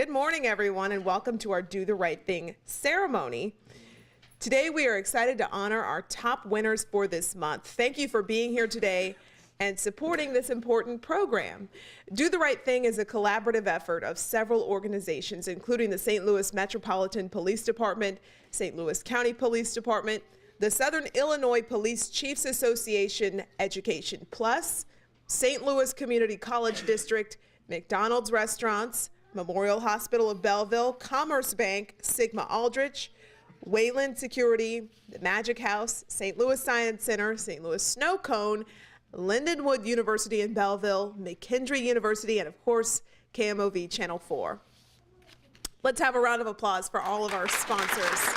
Good morning, everyone, and welcome to our Do the Right Thing ceremony. Today, we are excited to honor our top winners for this month. Thank you for being here today and supporting this important program. Do the Right Thing is a collaborative effort of several organizations, including the St. Louis Metropolitan Police Department, St. Louis County Police Department, the Southern Illinois Police Chiefs Association, Education Plus, St. Louis Community College District, McDonald's Restaurants, Memorial Hospital of Belleville, Commerce Bank, Sigma Aldrich, Wayland Security, the Magic House, St. Louis Science Center, St. Louis Snow Cone, Lindenwood University in Belleville, McKendree University, and of course, KMOV Channel 4. Let's have a round of applause for all of our sponsors.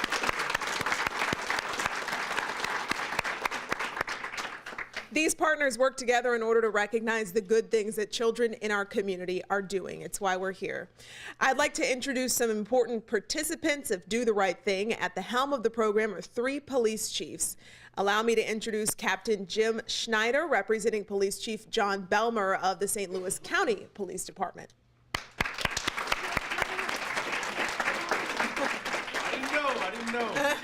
These partners work together in order to recognize the good things that children in our community are doing. It's why we're here. I'd like to introduce some important participants of Do the Right Thing. At the helm of the program are 3 police chiefs. Allow me to introduce Captain Jim Schneider, representing Police Chief John Belmer of the St. Louis County Police Department. I didn't know.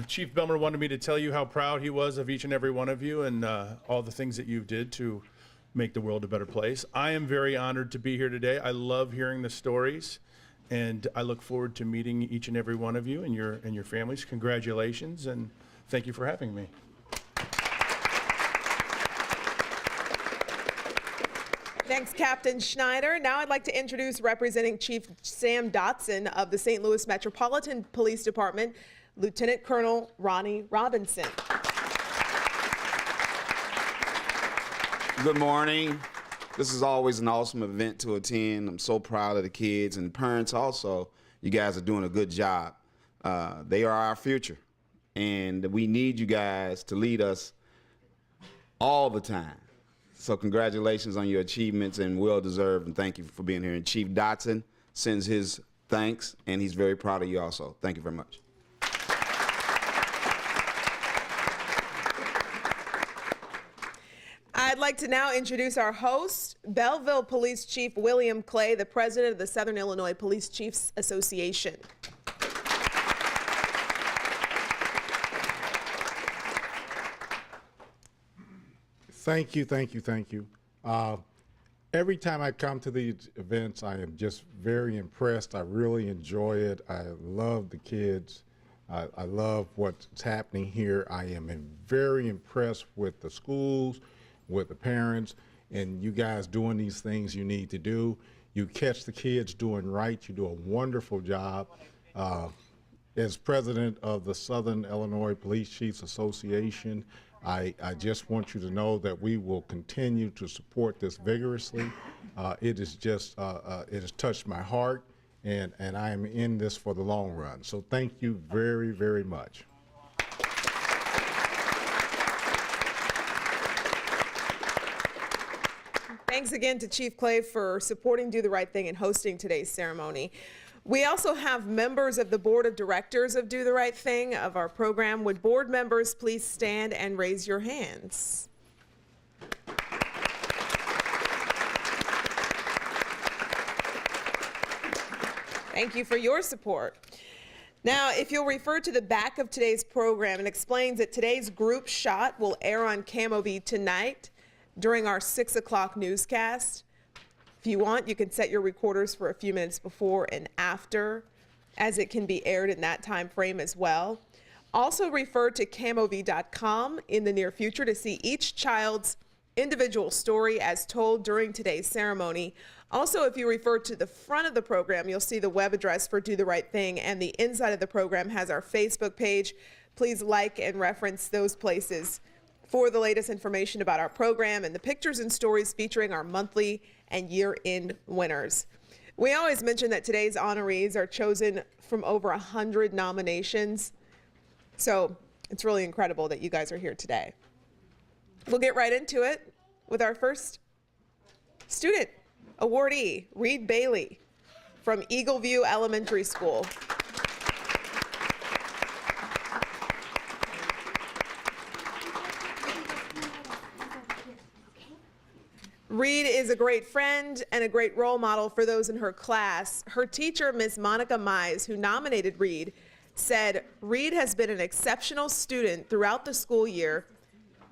Chief Belmer wanted me to tell you how proud he was of each and every one of you and all the things that you did to make the world a better place. I am very honored to be here today. I love hearing the stories, and I look forward to meeting each and every one of you and your families. Congratulations, and thank you for having me. Thanks, Captain Schneider. Now I'd like to introduce representing Chief Sam Dotson of the St. Louis Metropolitan Police Department, Lieutenant Colonel Ronnie Robinson. Good morning. This is always an awesome event to attend. I'm so proud of the kids and the parents also. You guys are doing a good job. They are our future, and we need you guys to lead us all the time. So congratulations on your achievements, and well deserved, and thank you for being here. And Chief Dotson sends his thanks, and he's very proud of you also. Thank you very much. I'd like to now introduce our host, Belleville Police Chief William Clay, the president of the Southern Illinois Police Chiefs Association. Thank you, thank you, thank you. Every time I come to these events, I am just very impressed. I really enjoy it. I love the kids. I love what's happening here. I am very impressed with the schools, with the parents, and you guys doing these things you need to do. You catch the kids doing right. You do a wonderful job. As president of the Southern Illinois Police Chiefs Association, I just want you to know that we will continue to support this vigorously. It has touched my heart, and I am in this for the long run. So thank you very, very much. Thanks again to Chief Clay for supporting Do the Right Thing and hosting today's ceremony. We also have members of the Board of Directors of Do the Right Thing of our program. Would board members please stand and raise your hands? Thank you for your support. Now, if you'll refer to the back of today's program, it explains that today's group shot will air on KMOV tonight during our 6 o'clock newscast. If you want, you can set your recorders for a few minutes before and after, as it can be aired in that time frame as well. Also refer to KMOV.com in the near future to see each child's individual story as told during today's ceremony. Also, if you refer to the front of the program, you'll see the web address for Do the Right Thing, and the inside of the program has our Facebook page. Please like and reference those places for the latest information about our program and the pictures and stories featuring our monthly and year-end winners. We always mention that today's honorees are chosen from over 100 nominations, so it's really incredible that you guys are here today. We'll get right into it with our first student awardee, Reed Bailey from Eagleview Elementary School. Reed is a great friend and a great role model for those in her class. Her teacher, Ms. Monica Mize, who nominated Reed, said, "Reed has been an exceptional student throughout the school year,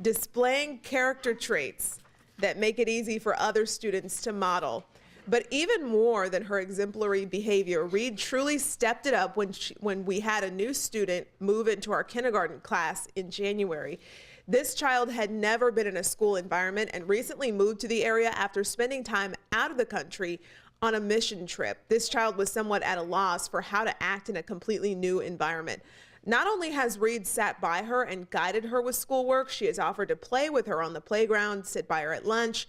displaying character traits that make it easy for other students to model. But even more than her exemplary behavior, Reed truly stepped it up when we had a new student move into our kindergarten class in January. This child had never been in a school environment and recently moved to the area after spending time out of the country on a mission trip. This child was somewhat at a loss for how to act in a completely new environment. Not only has Reed sat by her and guided her with schoolwork, she has offered to play with her on the playground, sit by her at lunch,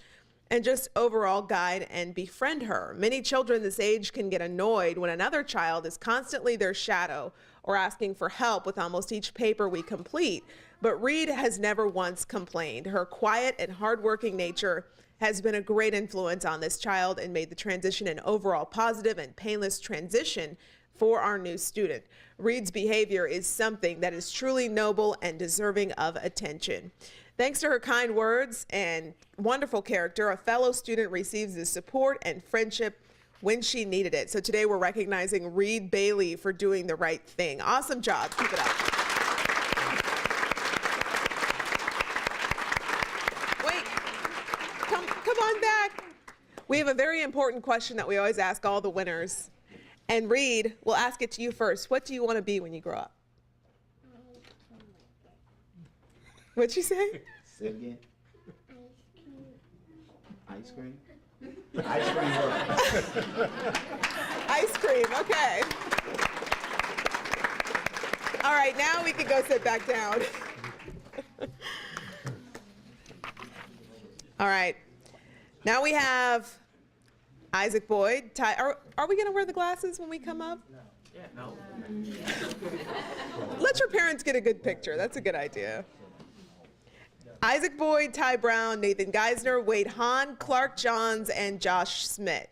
and just overall guide and befriend her. Many children this age can get annoyed when another child is constantly their shadow or asking for help with almost each paper we complete. But Reed has never once complained. Her quiet and hardworking nature has been a great influence on this child and made the transition an overall positive and painless transition for our new student. Reed's behavior is something that is truly noble and deserving of attention." Thanks to her kind words and wonderful character, a fellow student receives the support and friendship when she needed it. So today we're recognizing Reed Bailey for doing the right thing. Awesome job. Keep it up. Wait, come on back. We have a very important question that we always ask all the winners. And Reed, we'll ask it to you first. What do you want to be when you grow up? What'd you say? Say it again. Ice cream. Ice cream. Ice cream, okay. All right, now we can go sit back down. All right, now we have Isaac Boyd. Are we gonna wear the glasses when we come up? No. Let your parents get a good picture. That's a good idea. Isaac Boyd, Ty Brown, Nathan Geisner, Wade Hahn, Clark Johns, and Josh Schmidt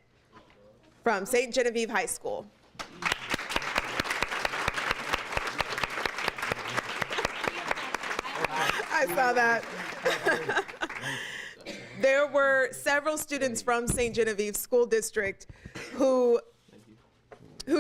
from St. Genevieve High School. I saw that. There were several students from St. Genevieve School District who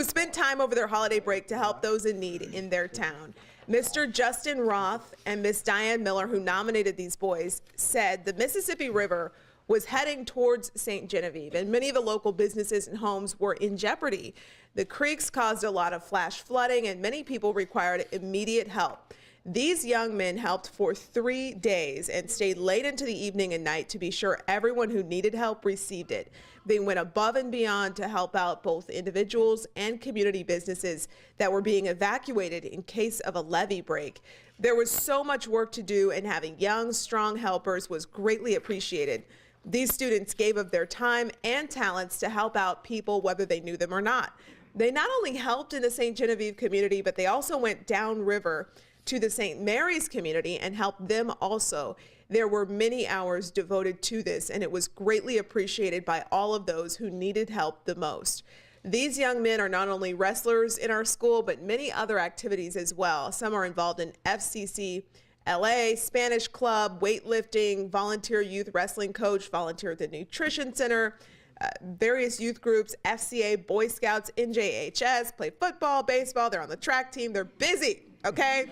spent time over their holiday break to help those in need in their town. Mr. Justin Roth and Miss Diane Miller, who nominated these boys, said the Mississippi River was heading towards St. Genevieve, and many of the local businesses and homes were in jeopardy. The creeks caused a lot of flash flooding, and many people required immediate help. These young men helped for 3 days and stayed late into the evening and night to be sure everyone who needed help received it. They went above and beyond to help out both individuals and community businesses that were being evacuated in case of a levee break. There was so much work to do, and having young, strong helpers was greatly appreciated. These students gave of their time and talents to help out people whether they knew them or not. They not only helped in the St. Genevieve community, but they also went downriver to the St. Mary's community and helped them also. There were many hours devoted to this, and it was greatly appreciated by all of those who needed help the most. These young men are not only wrestlers in our school, but many other activities as well. Some are involved in FCC LA, Spanish Club, weightlifting, volunteer youth wrestling coach, volunteer at the Nutrition Center, various youth groups, FCA, Boy Scouts, NJHS, play football, baseball. They're on the track team. They're busy, okay?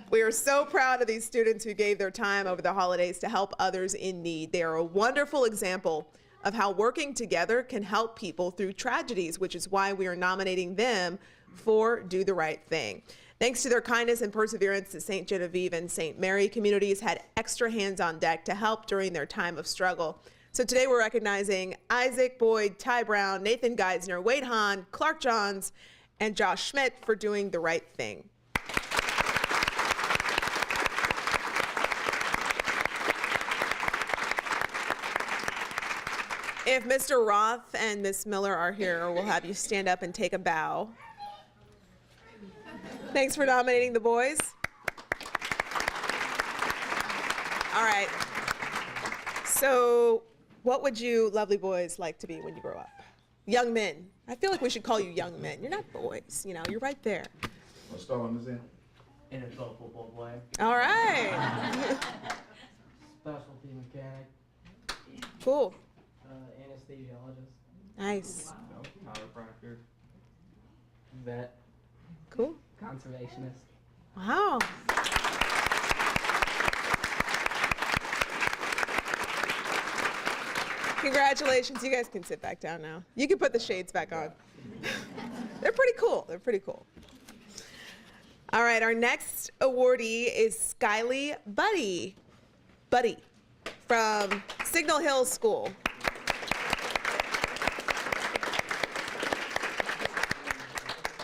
We are so proud of these students who gave their time over the holidays to help others in need. They are a wonderful example of how working together can help people through tragedies, which is why we are nominating them for Do the Right Thing. Thanks to their kindness and perseverance, the St. Genevieve and St. Mary communities had extra hands on deck to help during their time of struggle. So today we're recognizing Isaac Boyd, Ty Brown, Nathan Geisner, Wade Hahn, Clark Johns, and Josh Schmidt for doing the right thing. If Mr. Roth and Ms. Miller are here, we'll have you stand up and take a bow. Thanks for nominating the boys. All right. So what would you lovely boys like to be when you grow up? Young men. I feel like we should call you young men. You're not boys, you know, you're right there. Let's start on this end. NFL football player. All right. Specialty mechanic. Cool. Anesthesiologist, Nice. chiropractor, vet, Cool. conservationist. Wow. Congratulations. You guys can sit back down now. You can put the shades back on. They're pretty cool. They're pretty cool. All right, our next awardee is Skyly Buddy from Signal Hill School.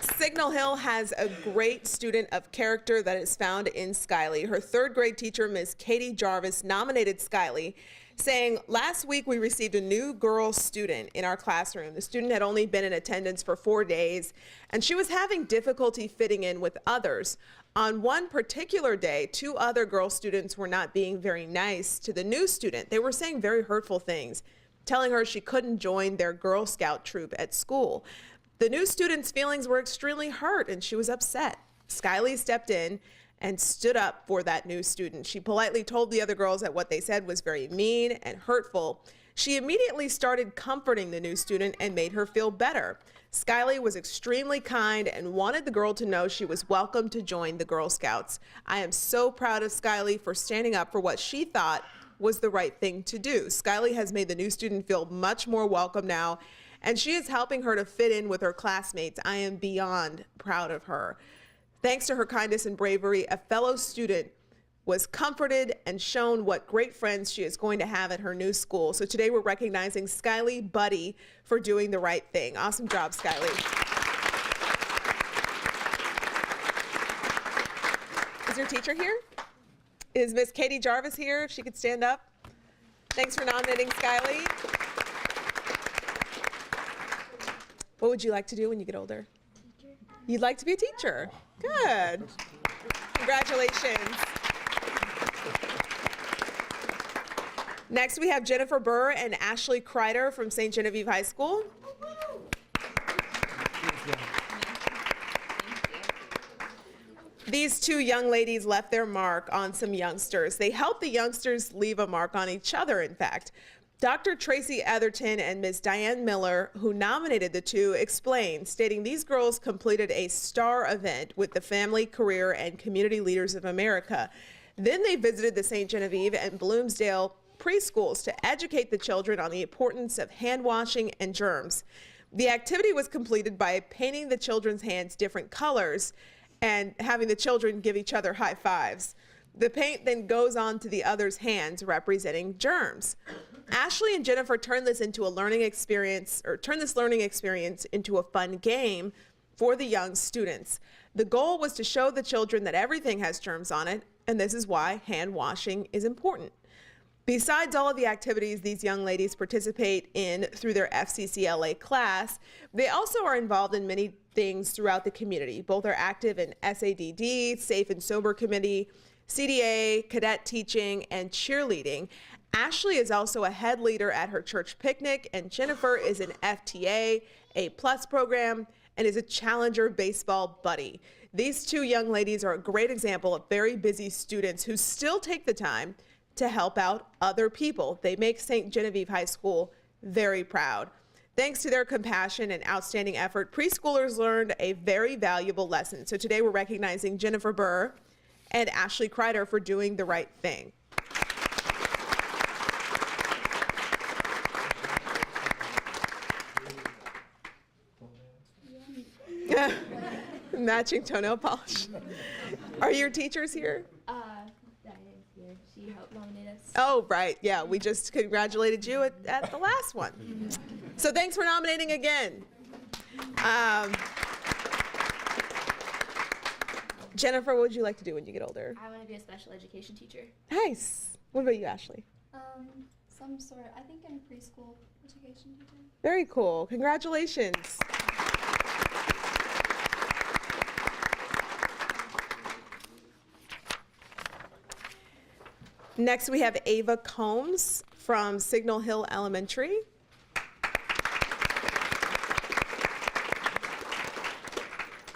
Signal Hill has a great student of character that is found in Skyly. Her third grade teacher, Ms. Katie Jarvis, nominated Skyly, saying, "Last week we received a new girl student in our classroom. The student had only been in attendance for 4 days, and she was having difficulty fitting in with others. On one particular day, 2 other girl students were not being very nice to the new student. They were saying very hurtful things, telling her she couldn't join their Girl Scout troop at school. The new student's feelings were extremely hurt, and she was upset. Skyly stepped in and stood up for that new student. She politely told the other girls that what they said was very mean and hurtful. She immediately started comforting the new student and made her feel better. Skyly was extremely kind and wanted the girl to know she was welcome to join the Girl Scouts. I am so proud of Skyly for standing up for what she thought was the right thing to do. Skyly has made the new student feel much more welcome now, and she is helping her to fit in with her classmates. I am beyond proud of her. Thanks to her kindness and bravery, a fellow student was comforted and shown what great friends she is going to have at her new school. So today we're recognizing Skyly Buddy for doing the right thing. Awesome job, Skyly. Is your teacher here? Is Miss Katie Jarvis here? If she could stand up. Thanks for nominating Skyly. What would you like to do when you get older? Teacher. You'd like to be a teacher. Good. Congratulations. Next, we have Jennifer Burr and Ashley Kreider from St. Genevieve High School. These 2 young ladies left their mark on some youngsters. They helped the youngsters leave a mark on each other, in fact. Dr. Tracy Etherton and Ms. Diane Miller, who nominated the 2, explained, stating these girls completed a STAR event with the Family, Career, and Community Leaders of America. Then they visited the St. Genevieve and Bloomsdale preschools to educate the children on the importance of hand washing and germs. The activity was completed by painting the children's hands different colors and having the children give each other high fives. The paint then goes on to the other's hands, representing germs. Ashley and Jennifer turned this learning experience into a fun game for the young students. The goal was to show the children that everything has germs on it, and this is why hand washing is important. Besides all of the activities these young ladies participate in through their FCCLA class, they also are involved in many things throughout the community. Both are active in SADD, Safe and Sober Committee, CDA, cadet teaching, and cheerleading. Ashley is also a head leader at her church picnic, and Jennifer is an FTA, A+ program, and is a Challenger baseball buddy. These 2 young ladies are a great example of very busy students who still take the time to help out other people. They make St. Genevieve High School very proud. Thanks to their compassion and outstanding effort, preschoolers learned a very valuable lesson. So today we're recognizing Jennifer Burr and Ashley Kreider for doing the right thing. Matching toenail polish. Are your teachers here? Diane's here. She helped nominate us. Oh, right. Yeah, we just congratulated you at the last one. So thanks for nominating again. Jennifer, what would you like to do when you get older? I want to be a special education teacher. Nice. What about you, Ashley? Some sort, I think in preschool education teacher. Very cool. Congratulations. Next, we have Ava Combs from Signal Hill Elementary.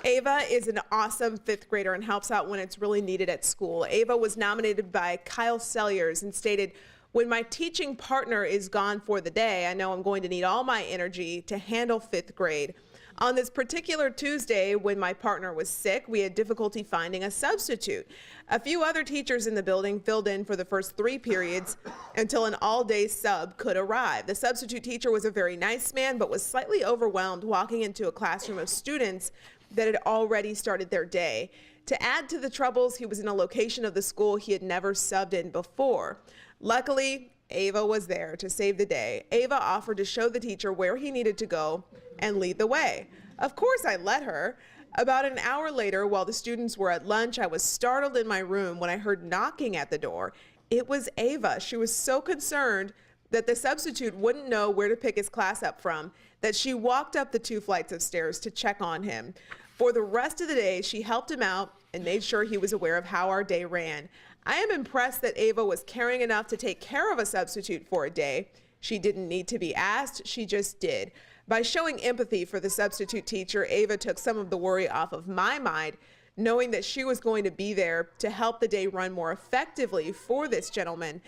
Ava is an awesome 5th grader and helps out when it's really needed at school. Ava was nominated by Kyle Selliers and stated, When my teaching partner is gone for the day, I know I'm going to need all my energy to handle 5th grade. On this particular Tuesday, when my partner was sick, we had difficulty finding a substitute. A few other teachers in the building filled in for the first 3 periods until an all-day sub could arrive. The substitute teacher was a very nice man, but was slightly overwhelmed walking into a classroom of students that had already started their day. To add to the troubles, he was in a location of the school he had never subbed in before. Luckily, Ava was there to save the day. Ava offered to show the teacher where he needed to go and lead the way. Of course, I let her. About an hour later, while the students were at lunch, I was startled in my room when I heard knocking at the door. It was Ava. She was so concerned that the substitute wouldn't know where to pick his class up from that she walked up the 2 flights of stairs to check on him. For the rest of the day, she helped him out and made sure he was aware of how our day ran. I am impressed that Ava was caring enough to take care of a substitute for a day. She didn't need to be asked, she just did. By showing empathy for the substitute teacher, Ava took some of the worry off of my mind, knowing that she was going to be there to help the day run more effectively for this gentleman.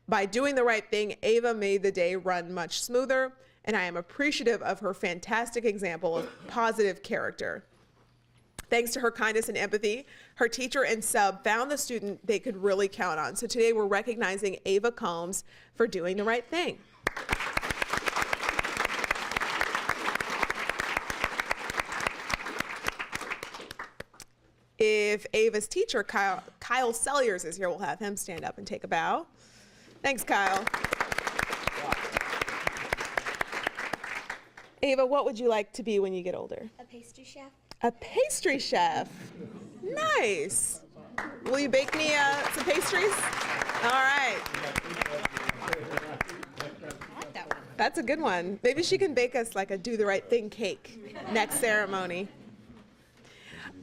By doing the right thing, Ava made the day run much smoother, and I am appreciative of her fantastic example of positive character. Thanks to her kindness and empathy, her teacher and sub found the student they could really count on. So today we're recognizing Ava Combs for doing the right thing. If Ava's teacher, Kyle Selliers, is here, we'll have him stand up and take a bow. Thanks, Kyle. Ava, what would you like to be when you get older? A pastry chef. A pastry chef. Nice. Will you bake me some pastries? All right. That's a good one. Maybe she can bake us like a do the right thing cake next ceremony.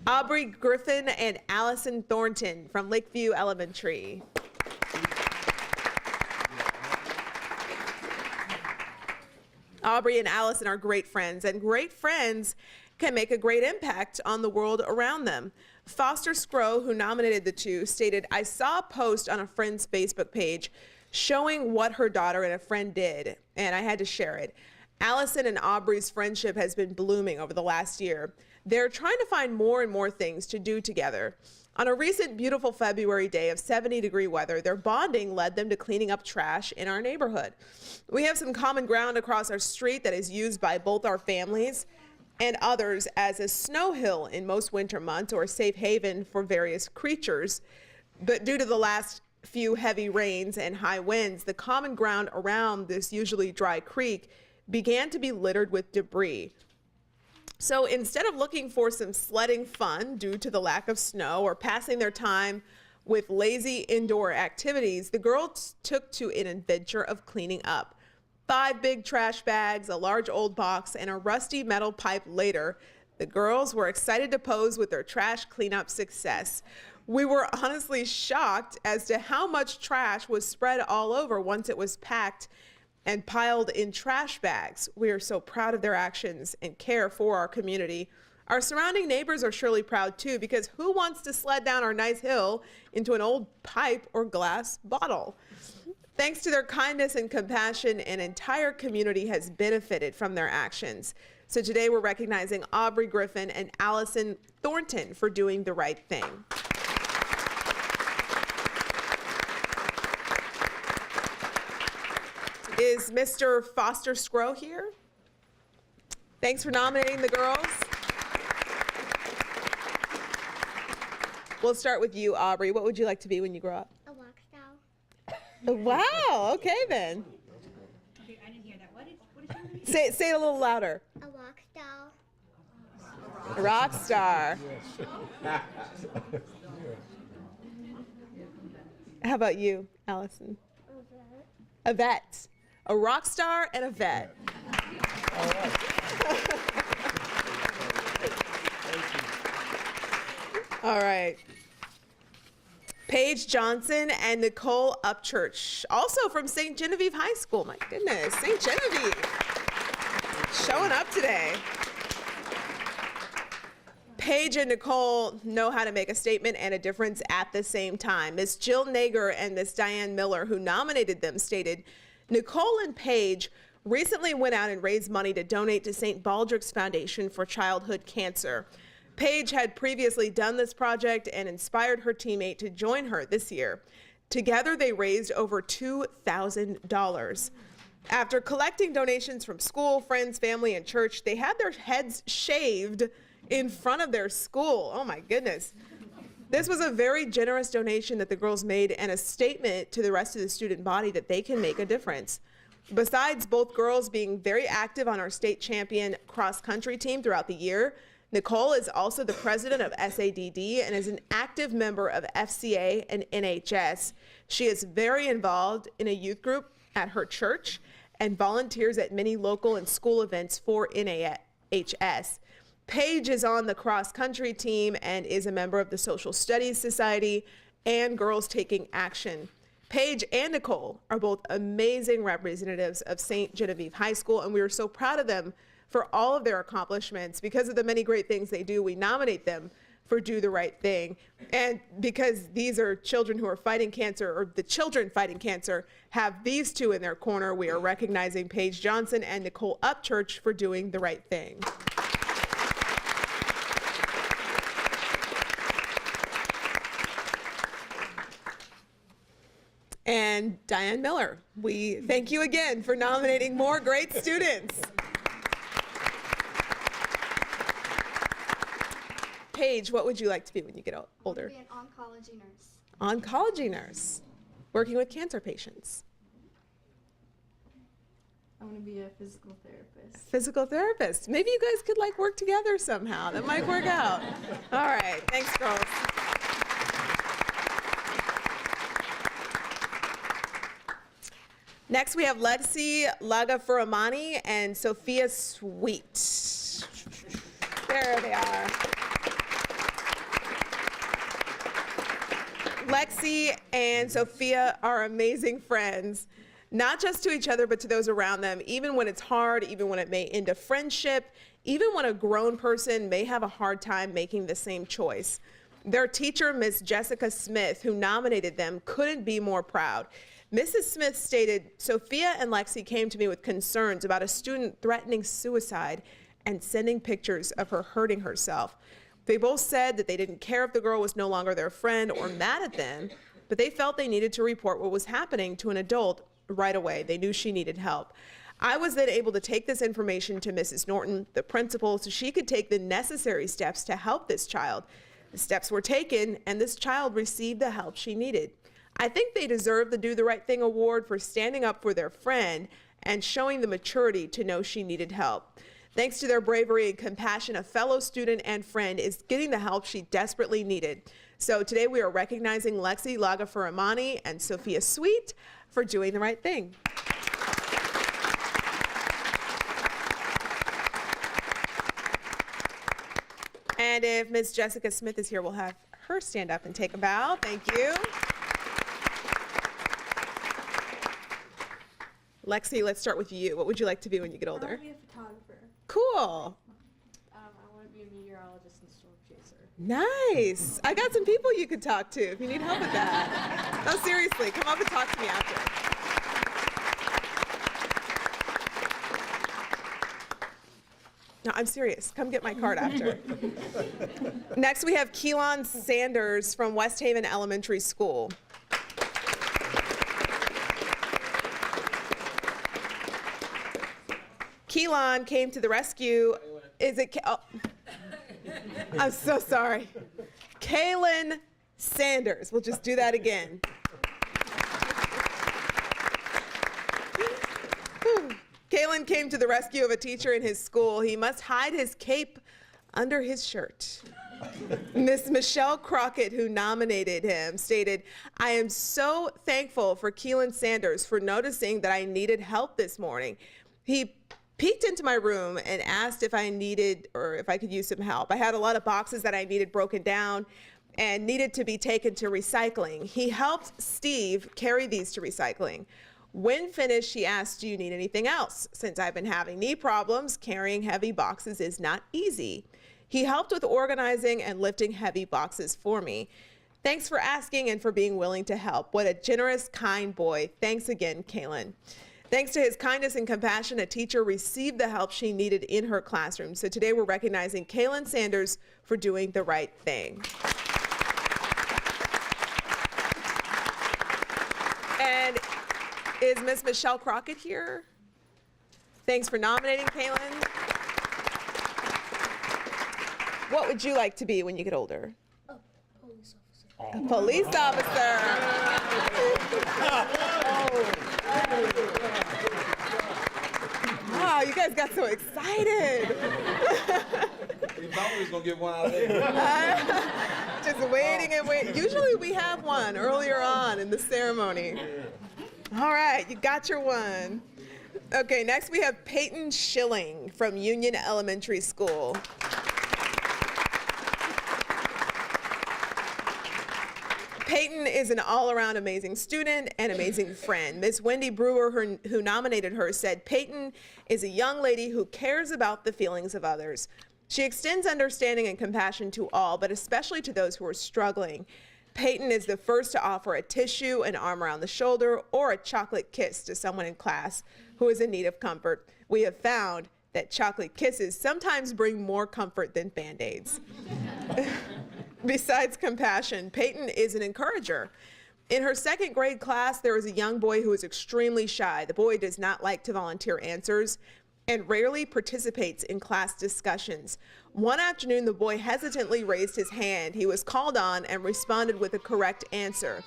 Aubrey Griffin and Allison Thornton from Lakeview Elementary. Aubrey and Allison are great friends, and great friends can make a great impact on the world around them. Foster Scrow, who nominated the two, stated, "I saw a post on a friend's Facebook page showing what her daughter and a friend did, and I had to share it. Allison and Aubrey's friendship has been blooming over the last year. They're trying to find more and more things to do together. On a recent beautiful February day of 70-degree weather, their bonding led them to cleaning up trash in our neighborhood. We have some common ground across our street that is used by both our families and others as a snow hill in most winter months or a safe haven for various creatures. But due to the last few heavy rains and high winds, the common ground around this usually dry creek began to be littered with debris. So instead of looking for some sledding fun due to the lack of snow or passing their time with lazy indoor activities, the girls took to an adventure of cleaning up. 5 big trash bags, a large old box, and a rusty metal pipe later, the girls were excited to pose with their trash cleanup success. We were honestly shocked as to how much trash was spread all over once it was packed and piled in trash bags. We are so proud of their actions and care for our community. Our surrounding neighbors are surely proud too, because who wants to sled down our nice hill into an old pipe or glass bottle? Thanks to their kindness and compassion, an entire community has benefited from their actions. So today we're recognizing Aubrey Griffin and Allison Thornton for doing the right thing. Is Mr. Foster Scrow here? Thanks for nominating the girls. We'll start with you, Aubrey. What would you like to be when you grow up? A walk style. Wow, okay then. Okay, I didn't hear that. What did you Say it a little louder. A walk style. A rock star. How about you, Allison? A vet. A rock star and a vet. All right. Paige Johnson and Nicole Upchurch, also from St. Genevieve High School. My goodness, St. Genevieve. Showing up today. Paige and Nicole know how to make a statement and a difference at the same time. Ms. Jill Nager and Ms. Diane Miller, who nominated them, stated, Nicole and Paige recently went out and raised money to donate to St. Baldrick's Foundation for Childhood Cancer. Paige had previously done this project and inspired her teammate to join her this year. Together, they raised over $2,000. After collecting donations from school, friends, family, and church, they had their heads shaved in front of their school. Oh my goodness. This was a very generous donation that the girls made and a statement to the rest of the student body that they can make a difference. Besides both girls being very active on our state champion cross-country team throughout the year, Nicole is also the president of SADD and is an active member of FCA and NHS. She is very involved in a youth group at her church and volunteers at many local and school events for NHS. Paige is on the cross-country team and is a member of the Social Studies Society and Girls Taking Action. Paige and Nicole are both amazing representatives of St. Genevieve High School, and we are so proud of them for all of their accomplishments. Because of the many great things they do, we nominate them for Do the Right Thing. And because these are children who are fighting cancer, or the children fighting cancer have these two in their corner, we are recognizing Paige Johnson and Nicole Upchurch for doing the right thing. And Diane Miller, we thank you again for nominating more great students. Paige, what would you like to be when you get older? Be an oncology nurse. Oncology nurse, working with cancer patients. I want to be a physical therapist. Physical therapist. Maybe you guys could work together somehow. That might work out. All right, thanks, girls. Next, we have Lexi Lagafuramani and Sophia Sweet. There they are. Lexi and Sophia are amazing friends, not just to each other, but to those around them, even when it's hard, even when it may end a friendship, even when a grown person may have a hard time making the same choice. Their teacher, Miss Jessica Smith, who nominated them, couldn't be more proud. Mrs. Smith stated, Sophia and Lexi came to me with concerns about a student threatening suicide and sending pictures of her hurting herself. They both said that they didn't care if the girl was no longer their friend or mad at them, but they felt they needed to report what was happening to an adult right away. They knew she needed help. I was then able to take this information to Mrs. Norton, the principal, so she could take the necessary steps to help this child. The steps were taken, and this child received the help she needed. I think they deserve the Do the Right Thing award for standing up for their friend and showing the maturity to know she needed help. Thanks to their bravery and compassion, a fellow student and friend is getting the help she desperately needed. So today we are recognizing Lexi Lagafuramani and Sophia Sweet for doing the right thing. And if Ms. Jessica Smith is here, we'll have her stand up and take a bow. Thank you. Lexi, let's start with you. What would you like to be when you get I older? want to be a photographer. Cool. I want to be a meteorologist and storm chaser. Nice. I got some people you could talk to if you need help with that. No, seriously, come up and talk to me after. No, I'm serious. Come get my card after. Next, we have Keelan Sanders from West Haven Elementary School. Keelan came to the rescue. Is it? Oh. I'm so sorry. Kaylin Sanders. We'll just do that again. Kaylin came to the rescue of a teacher in his school. He must hide his cape under his shirt. Miss Michelle Crockett, who nominated him, stated, I am so thankful for Keelan Sanders for noticing that I needed help this morning. He peeked into my room and asked if I needed or if I could use some help. I had a lot of boxes that I needed broken down and needed to be taken to recycling. He helped Steve carry these to recycling. When finished, he asked, do you need anything else? Since I've been having knee problems, carrying heavy boxes is not easy. He helped with organizing and lifting heavy boxes for me. Thanks for asking and for being willing to help. What a generous, kind boy. Thanks again, Kaylin. Thanks to his kindness and compassion, a teacher received the help she needed in her classroom. So today we're recognizing Kaylin Sanders for doing the right thing. And is Miss Michelle Crockett here? Thanks for nominating Kaylin. What would you like to be when you get older? A police officer. Wow, you guys got so excited. You thought we was gonna get one out of there. Just waiting and waiting. Usually we have one earlier on in the ceremony. All right, you got your one. Okay, next we have Peyton Schilling from Union Elementary School. Peyton is an all-around amazing student and amazing friend. Miss Wendy Brewer, who nominated her, said, Peyton is a young lady who cares about the feelings of others. She extends understanding and compassion to all, but especially to those who are struggling. Peyton is the first to offer a tissue, an arm around the shoulder, or a chocolate kiss to someone in class who is in need of comfort. We have found that chocolate kisses sometimes bring more comfort than Band-Aids. Besides compassion, Peyton is an encourager. In her second grade class, there is a young boy who is extremely shy. The boy does not like to volunteer answers and rarely participates in class discussions. One afternoon, the boy hesitantly raised his hand. He was called on and responded with a correct answer.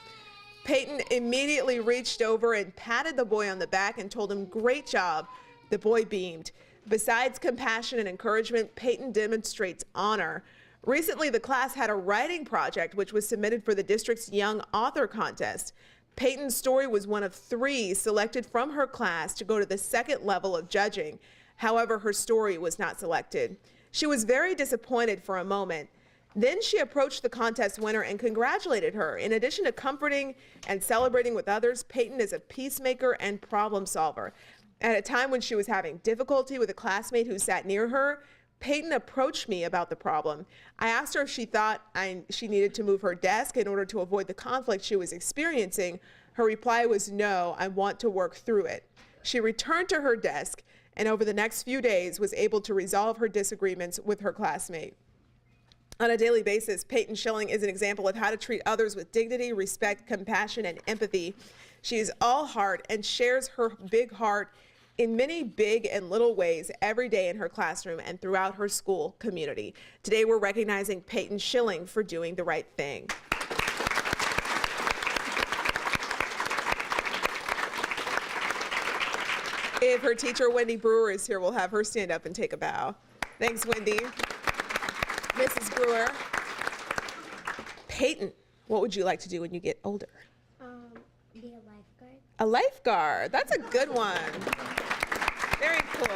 Peyton immediately reached over and patted the boy on the back and told him, "Great job." The boy beamed. Besides compassion and encouragement, Peyton demonstrates honor. Recently, the class had a writing project which was submitted for the district's Young Author Contest. Peyton's story was one of 3 selected from her class to go to the second level of judging. However, her story was not selected. She was very disappointed for a moment. Then she approached the contest winner and congratulated her. In addition to comforting and celebrating with others, Peyton is a peacemaker and problem solver. At a time when she was having difficulty with a classmate who sat near her, Peyton approached me about the problem. I asked her if she thought she needed to move her desk in order to avoid the conflict she was experiencing. Her reply was, "No, I want to work through it." She returned to her desk and over the next few days was able to resolve her disagreements with her classmate. On a daily basis, Peyton Schilling is an example of how to treat others with dignity, respect, compassion, and empathy. She is all heart and shares her big heart in many big and little ways every day in her classroom and throughout her school community. Today, we're recognizing Peyton Schilling for doing the right thing. If her teacher, Wendy Brewer, is here, we'll have her stand up and take a bow. Thanks, Wendy. Mrs. Brewer. Peyton, what would you like to do when you get older? Be a lifeguard. A lifeguard. That's a good one. Very cool.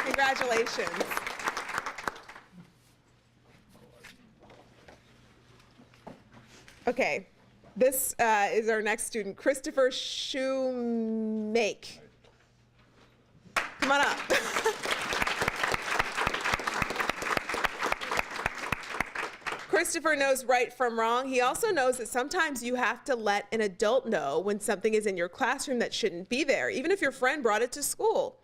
Congratulations. Okay, this is our next student, Christopher Shoemake. Come on up. Christopher knows right from wrong. He also knows that sometimes you have to let an adult know when something is in your classroom that shouldn't be there, even if your friend brought it to school.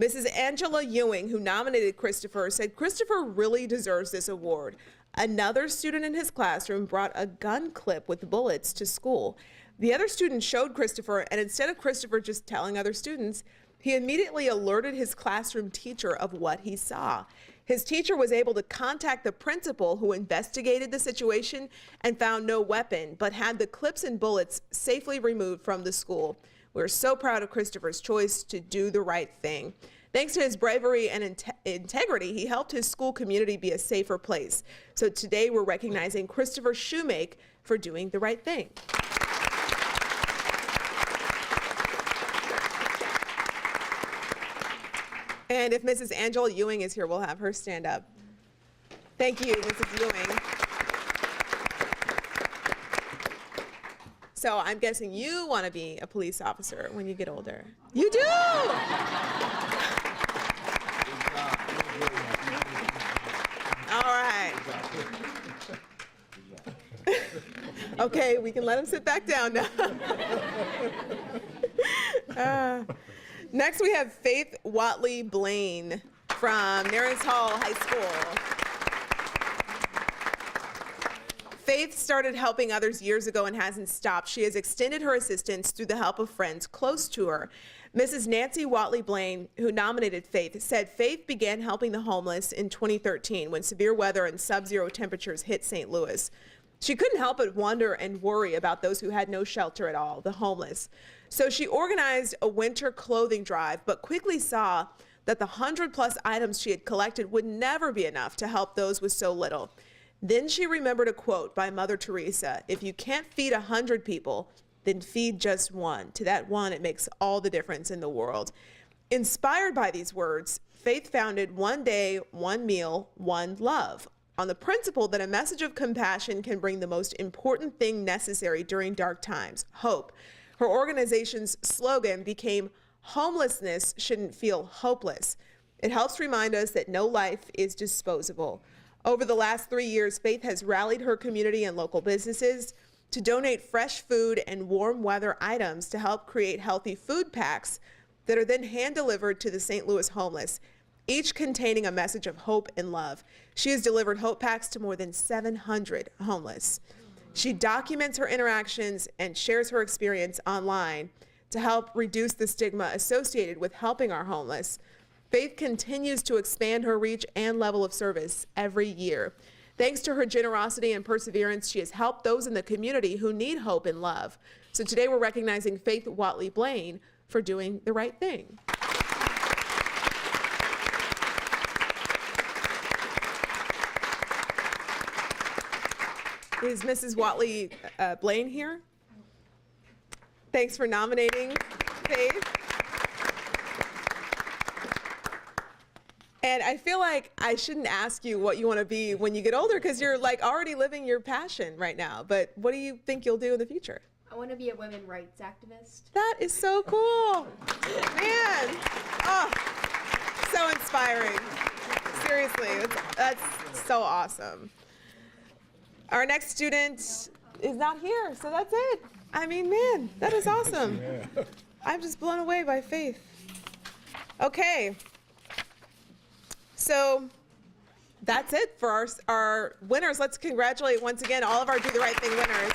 Mrs. Angela Ewing, who nominated Christopher, said Christopher really deserves this award. Another student in his classroom brought a gun clip with bullets to school. The other student showed Christopher, and instead of Christopher just telling other students, he immediately alerted his classroom teacher of what he saw. His teacher was able to contact the principal, who investigated the situation and found no weapon, but had the clips and bullets safely removed from the school. We're so proud of Christopher's choice to do the right thing. Thanks to his bravery and integrity, he helped his school community be a safer place. So today we're recognizing Christopher Shoemake for doing the right thing. And if Mrs. Angela Ewing is here, we'll have her stand up. Thank you, Mrs. Ewing. So I'm guessing you want to be a police officer when you get older. You do! All right. Okay, we can let him sit back down now. Next, we have Faith Watley Blaine from Narrans Hall High School. Faith started helping others years ago and hasn't stopped. She has extended her assistance through the help of friends close to her. Mrs. Nancy Watley Blaine, who nominated Faith, said Faith began helping the homeless in 2013 when severe weather and sub-zero temperatures hit St. Louis. She couldn't help but wonder and worry about those who had no shelter at all, the homeless. So she organized a winter clothing drive, but quickly saw that the 100+ items she had collected would never be enough to help those with so little. Then she remembered a quote by Mother Teresa: "If you can't feed 100 people, then feed just one. To that one, it makes all the difference in the world." Inspired by these words, Faith founded One Day, One Meal, One Love, on the principle that a message of compassion can bring the most important thing necessary during dark times: hope. Her organization's slogan became "Homelessness shouldn't feel hopeless." It helps remind us that no life is disposable. Over the last 3 years, Faith has rallied her community and local businesses to donate fresh food and warm weather items to help create healthy food packs that are then hand delivered to the St. Louis homeless, each containing a message of hope and love. She has delivered hope packs to more than 700 homeless. She documents her interactions and shares her experience online to help reduce the stigma associated with helping our homeless. Faith continues to expand her reach and level of service every year. Thanks to her generosity and perseverance, she has helped those in the community who need hope and love. So today we're recognizing Faith Watley Blaine for doing the right thing. Is Mrs. Watley Blaine here? Thanks for nominating Faith. And I feel like I shouldn't ask you what you want to be when you get older, because you're like already living your passion right now. But what do you think you'll do in the future? I want to be a women's rights activist. That is so cool. Man, oh, so inspiring. Seriously, that's so awesome. Our next student is not here, so that's it. I mean, man, that is awesome. I'm just blown away by Faith. Okay. So that's it for our winners. Let's congratulate once again all of our Do the Right Thing winners.